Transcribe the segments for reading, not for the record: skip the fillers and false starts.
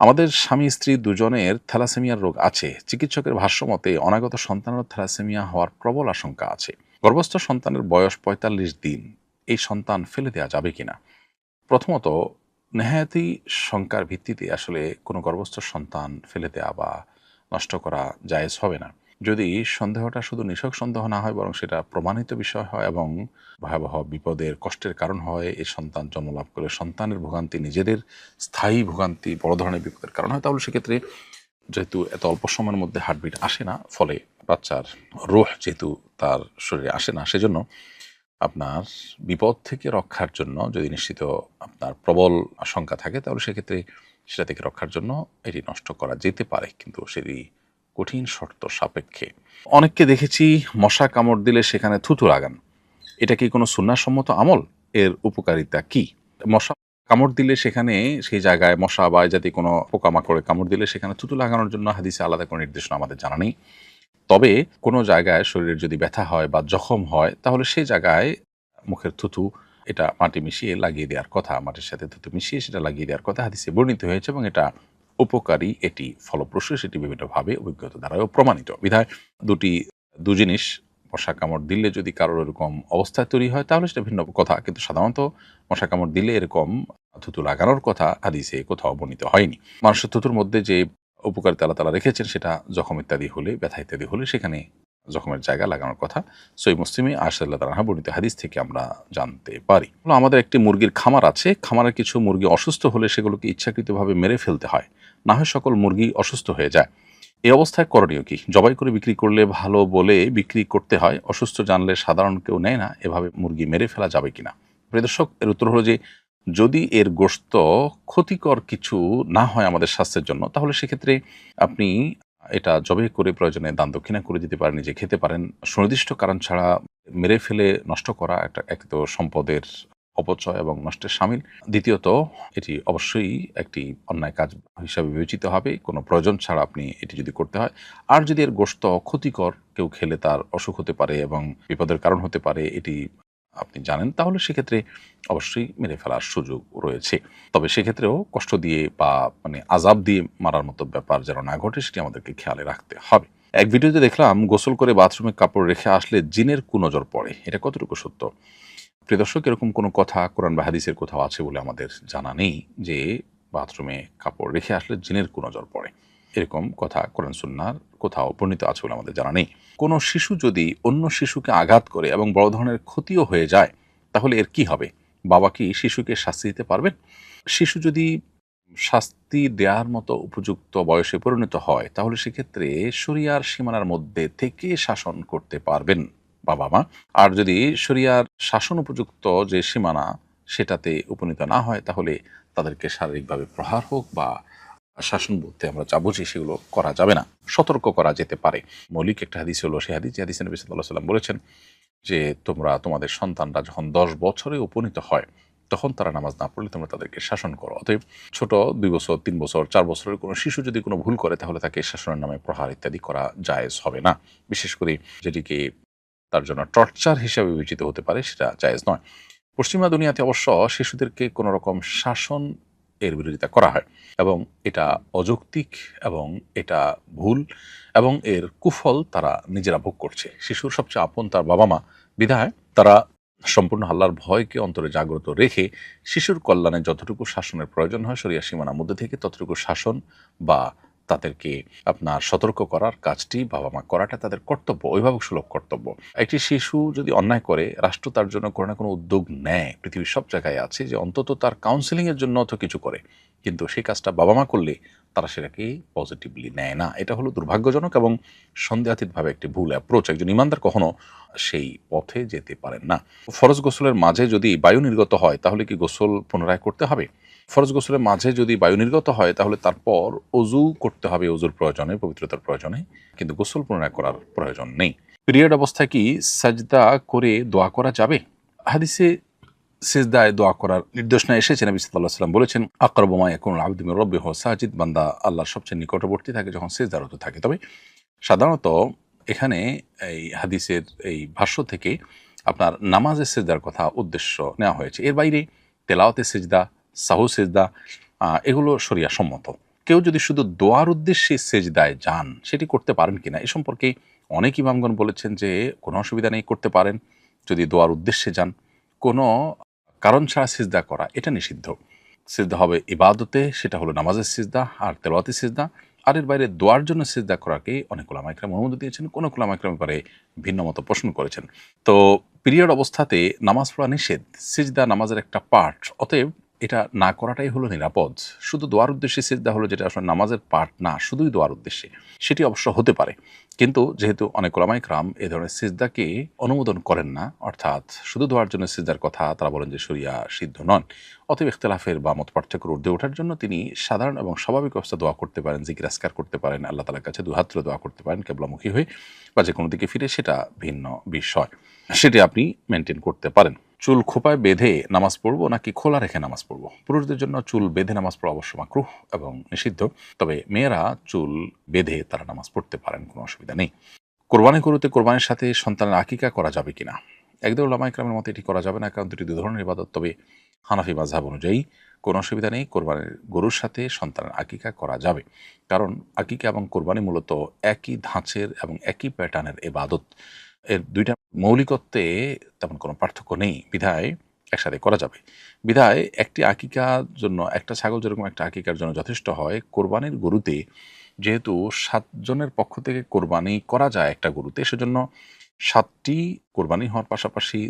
আমাদের স্বামী-স্ত্রী দুজনের থ্যালাসেমিয়ার রোগ আছে। চিকিৎসকের ভাষ্যমতে অনাগত সন্তানেরও থ্যালাসেমিয়া হওয়ার প্রবল আশঙ্কা আছে। গর্ভস্থ সন্তানের বয়স ৪৫ দিন। এই সন্তান ফেলে দেয়া যাবে কিনা? প্রথমত, নেহায়েতই শঙ্কার ভিত্তিতে আসলে কোনো গর্ভস্থ সন্তান ফেলে দেয়া বা নষ্ট করা জায়েজ হবে না। যদি সন্দেহটা শুধু নিছক সন্দেহ না হয়, বরং সেটা প্রমাণিত বিষয় হয় এবং ভয়াবহ বিপদের কষ্টের কারণ হয়, এই সন্তান জন্মলাভ করে সন্তানের ভোগান্তি নিজেদের স্থায়ী ভোগান্তি বড় ধরনের বিপদের কারণ হয়, তাহলে সেক্ষেত্রে যেহেতু এত অল্প সময়ের মধ্যে হার্টবিট আসে না, ফলে বাচ্চার রূহ যেহেতু তার শরীরে আসে না, সেজন্য আপনার বিপদ থেকে রক্ষার জন্য যদি নিশ্চিত আপনার প্রবল আশঙ্কা থাকে, তাহলে সেক্ষেত্রে সেটা থেকে রক্ষার জন্য এটি নষ্ট করা যেতে পারে, কিন্তু সেটি কঠিন শর্ত সাপেক্ষে। অনেককে দেখেছি মশা কামড় দিলে সেখানে থুতু লাগান। এটা কি কোনো সুন্নাহসম্মত আমল? এর উপকারিতা কি? মশা কামড় দিলে সেখানে সেই জায়গায় মশা বা এই জাতীয় কোনো পোকামাকড়ে কামড় দিলে সেখানে থুতু লাগানোর জন্য হাদিসে আলাদা কোনো নির্দেশনা আমাদের জানা নেই। তবে কোনো জায়গায় শরীরের যদি ব্যথা হয় বা জখম হয়, তাহলে সেই জায়গায় মুখের থুথু এটা মাটি মিশিয়ে লাগিয়ে দেওয়ার কথা, মাটির সাথে থুতু মিশিয়ে সেটা লাগিয়ে দেওয়ার কথা হাদিসে বর্ণিত হয়েছে এবং এটা উপকারী, এটি ফলপ্রসূ, সেটি বিভিন্নভাবে অভিজ্ঞতা দ্বারাও প্রমাণিত। বিধায় দু জিনিস, মশা কামড় দিলে যদি কারোর এরকম অবস্থা তৈরি হয় তাহলে সেটা ভিন্ন কথা, কিন্তু সাধারণত মশা কামড় দিলে এরকম থুতু লাগানোর কথা হাদিসে কোথাও বর্ণিত হয়নি। মানুষের থুতুর মধ্যে যে উপকারিতা আল্লাহ তাআলা রেখেছেন, সেটা জখম ইত্যাদি হলে, ব্যথা ইত্যাদি হলে সেখানে জখমের জায়গা লাগানোর কথা সহিহ মুসলিমে আয়েশা রাদিয়াল্লাহু তাআলা বর্ণিত হাদিস থেকে আমরা জানতে পারি। আমাদের একটি মুরগির খামার আছে। খামারের কিছু মুরগি অসুস্থ হলে সেগুলোকে ইচ্ছাকৃতভাবে মেরে ফেলতে হয়। না হয় সকল মুরগি অসুস্থ হয়ে যায়। এই অবস্থায় করণীয় কি? জবাই করে বিক্রি করলে ভালো বলে বিক্রি করতে হয়। অসুস্থ জানলে সাধারণ কেউ নেয় না। এভাবে মুরগি মেরে ফেলা যাবে কিনা? প্রিয় দর্শক, এর উত্তর হলো যে যদি এর গোশত ক্ষতিকর কিছু না হয় আমাদের স্বাস্থ্যের জন্য, তাহলে সেক্ষেত্রে আপনি এটা জবাই করে প্রয়োজনে দান দক্ষিণা করে দিতে পারেন, নিজে খেতে পারেন। সুনির্দিষ্ট কারণ ছাড়া মেরে ফেলে নষ্ট করা এক তো সম্পদের অপচয় এবং নষ্টের শামিল। দ্বিতীয়ত, এটি অবশ্যই একটি অন্যায় কাজ হিসাবে বিবেচিত হবে কোনো প্রয়োজন ছাড়া আপনি এটি যদি করতে হয়। আর যদি এর গোশত ক্ষতিকর, কেউ খেলে তার অসুখ হতে পারে এবং বিপদের কারণ হতে পারে, এটি আপনি জানেন, তাহলে সেক্ষেত্রে অবশ্যই মেরে ফেলার সুযোগ রয়েছে। তবে সেক্ষেত্রেও কষ্ট দিয়ে বা আযাব দিয়ে মারার মতো ব্যাপার যেন না ঘটে, সেটি আমাদেরকে খেয়ালে রাখতে হবে। এক ভিডিওতে দেখলাম গোসল করে বাথরুমে কাপড় রেখে আসলে জিনের কুনজর পড়ে। এটা কতটুকু সত্য? প্রিয় দর্শক, এরকম কোনো কথা কোরআন বা হাদিসের কোথাও আছে বলে আমাদের জানা নেই যে বাথরুমে কাপড় রেখে আসলে জিনের কুনজর পড়ে। এরকম কথা কোরআন সুন্নাহর কোথাও বর্ণিত আছে বলে আমাদের জানা নেই। কোনো শিশু যদি অন্য শিশুকে আঘাত করে এবং বড় ধরনের ক্ষতিও হয়ে যায়, তাহলে এর কি হবে? বাবা কি শিশুকে শাস্তি দিতে পারবেন? শিশু যদি শাস্তি দেওয়ার মতো উপযুক্ত বয়সে পরিণত হয়, তাহলে সেক্ষেত্রে শরিয়ার সীমানার মধ্যে থেকে শাসন করতে পারবেন বাবা-মা। আর যদি শরিয়ার শাসন উপযুক্ত যে সীমানা সেটাতে উপনীত না হয়, তাহলে তাদেরকে শারীরিকভাবে প্রহার হোক বা শাসন বলতে আমরা যা বুঝি সেগুলো করা যাবে না। সতর্ক করা যেতে পারে। মৌলিক একটা হাদিস হলো সেই হাদিস, যে হাদিসে নবী সাল্লাল্লাহু আলাইহি ওয়াসাল্লাম বলেছেন যে তোমরা তোমাদের সন্তানরা যখন ১০ বছরে উপনীত হয়, তখন তারা নামাজ না পড়লে তোমরা তাদেরকে শাসন করো। অতএব ছোট ২ বছর, ৩ বছর, ৪ বছরের কোনো শিশু যদি কোনো ভুল করে, তাহলে তাকে শাসনের নামে প্রহার ইত্যাদি করা জায়েজ হবে না। বিশেষ করে যেটিকে তার জন্য টর্চার হিসাবে বিবেচিত হতে পারে, সেটা জায়েজ নয়। পশ্চিমা দুনিয়াতে অবশ্য শিশুদেরকে কোনো রকম শাসন এর বিরোধিতা করা হয় এবং এটা অযৌক্তিক এবং এটা ভুল এবং এর কুফল তারা নিজেরা ভোগ করছে। শিশুর সবচেয়ে আপন তার বাবা-মা, বিধায় তারা সম্পূর্ণ আল্লাহর ভয়কে অন্তরে জাগ্রত রেখে শিশুর কল্যাণে যতটুকু শাসনের প্রয়োজন হয় শরিয়ার সীমানার মধ্যে থেকে ততটুকু শাসন বা তাদেরকে আপনার সতর্ক করার কাজটি বাবা-মা করাটা তাদের কর্তব্য, অভিভাবকসুলভ কর্তব্য। একটি শিশু যদি অন্যায় করে, রাষ্ট্র তার জন্য কোনো না কোনো উদ্যোগ নেয়, পৃথিবীর সব জায়গায় আছে যে অন্তত তার কাউন্সেলিং এর জন্য তো কিছু করে, কিন্তু সেই কাজটা বাবা-মা করলে তারা সেটাকে পজিটিভলি নেয় না। এটা হলো দুর্ভাগ্যজনক এবং সন্দেহাতীতভাবে একটি ভুল অ্যাপ্রোচ। একজন ইমানদার কখনো সেই পথে যেতে পারেন না। ফরজ গোসলের মাঝে যদি বায়ু নির্গত হয়, তাহলে কি গোসল পুনরায় করতে হবে? ফরজ গোসলের মাঝে যদি বায়ু নির্গত হয়, তাহলে তারপর অজু করতে হবে অজুর প্রয়োজনে, পবিত্রতার প্রয়োজনে, কিন্তু গোসল পুনরায় করার প্রয়োজন নেই। পিরিয়ড অবস্থায় কি সাজদা করে দোয়া করা যাবে? হাদিসে সিজদায় দোয়া করার নির্দেশনা এসেছে। নবী সাল্লাল্লাহু আলাইহি ওয়াসাল্লাম বলেছেন, আকরাবু মা ইয়াকুনুল আবদু মির রাব্বিহি ওয়া সাজিদ, বান্দা আল্লাহর সবচেয়ে নিকটবর্তী থাকে যখন সিজদারত থাকে। তবে সাধারণত এখানে এই হাদিসের এই ভাষ্য থেকে আপনার নামাজের সিজদার কথা উদ্দেশ্য নেওয়া হয়েছে। এর বাইরে তেলাওয়াতের সিজদা, সাহু সিজদা এগুলো শরিয়া সম্মত। কেউ যদি শুধু দোয়ার উদ্দেশ্যে সেজদায় যান সেটি করতে পারেন কিনা এ সম্পর্কে অনেক ইমামগণ বলেছেন যে কোনো অসুবিধা নেই, করতে পারেন যদি দোয়ার উদ্দেশ্যে যান। কোনো কারণ ছাড়া সিজদা করা এটা নিষিদ্ধ। সিজদা হবে ইবাদতে, সেটা হলো নামাজের সিজদা আর তেলাওয়াতের সিজদা। আর এর বাইরে দোয়ার জন্য সিজদা করাকে অনেক উলামা ইকরাম অনুমতি দিয়েছেন, কোনো উলামা ইকরাম ব্যাপারে ভিন্ন মত পোষণ করেছেন। তো পিরিয়ড অবস্থাতে নামাজ পড়া নিষেধ, সিজদা নামাজের একটা পার্ট, অতএব এটা না করাটাই হলো নিরাপদ। শুধু দোয়ার উদ্দেশ্যে সিজদা হলো যেটা আসলে নামাজের পার্ট না, শুধুই দোয়ার উদ্দেশ্যে, সেটি অবশ্য হতে পারে। কিন্তু যেহেতু অনেক উলামা ইকরাম এ ধরনের সিজদাকে অনুমোদন করেন না, অর্থাৎ শুধু দোয়ার জন্য সিজদার কথা তারা বলেন যে শরিয়া সিদ্ধ নন, অতএব ইখতিলাফের বা মত পার্থক্যের ঊর্ধ্বে ওঠার জন্য তিনি সাধারণ এবং স্বাভাবিক অবস্থা দোয়া করতে পারেন, জিকির আজকার করতে পারেন, আল্লাহ তাআলার কাছে দুহাত তুলে দোয়া করতে পারেন কিবলামুখী হয়ে বা যে কোনো দিকে ফিরে, সেটা ভিন্ন বিষয়, সেটি আপনি মেনটেন করতে পারেন। চুল খোপায় বেঁধে নামাজ পড়বো নাকি খোলা রেখে নামাজ পড়বো? পুরুষদের জন্য চুল বেঁধে নামাজ পড়া অবশ্য মাকরুহ এবং নিষিদ্ধ, তবে মেয়েরা চুল বেঁধে তারা নামাজ পড়তে পারেন, কোনো অসুবিধা নেই। কোরবানি গরুতে কোরবানির সাথে সন্তানের আকিকা করা যাবে কিনা? একদল উলামা ইকরামের মতে এটি করা যাবে না, কারণ দুটি দু ধরনের ইবাদত। তবে হানাফি মাযহাব অনুযায়ী কোনো অসুবিধা নেই, কোরবানির গরুর সাথে সন্তানের আকিকা করা যাবে, কারণ আকিকা এবং কোরবানি মূলত একই ধাঁচের এবং একই প্যাটার্নের ইবাদত। এর দুইটা মৌলিকত্বে তেমন কোনো পার্থক্য নেই, বিধায় একসাথে করা যাবে। বিধায় একটি আকিকার জন্য একটা ছাগল যেরকম একটা আকিকার জন্য যথেষ্ট হয়, কোরবানির গরুতে যেহেতু ৭ জনের পক্ষ থেকে কোরবানি করা যায় একটা গরুতে, সেজন্য ৭টি কোরবানি হওয়ার পাশাপাশি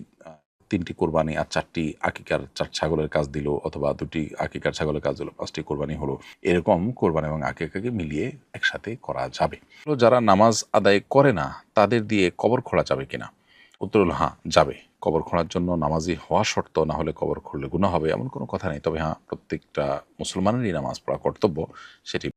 ৩টি কোরবানি আর ৪টি আকিকার ছাগলের কাজ দিল, অথবা ২টি আকিকার ছাগলের কাজ দিল, ৫টি কোরবানি হলো। এরকম কোরবানি এবং আকিকাকে মিলিয়ে একসাথে করা যাবে। তো যারা নামাজ আদায় করে না তাদের দিয়ে কবর খোঁড়া যাবে কিনা? উত্তর হলো হ্যাঁ, যাবে। কবর খোঁড়ার জন্য নামাজি হওয়া শর্ত, না হলে কবর খুঁড়লে গুনাহ হবে এমন কোনো কথা নেই। তবে হ্যাঁ, প্রত্যেকটা মুসলমানেরই নামাজ পড়া কর্তব্য, সেটি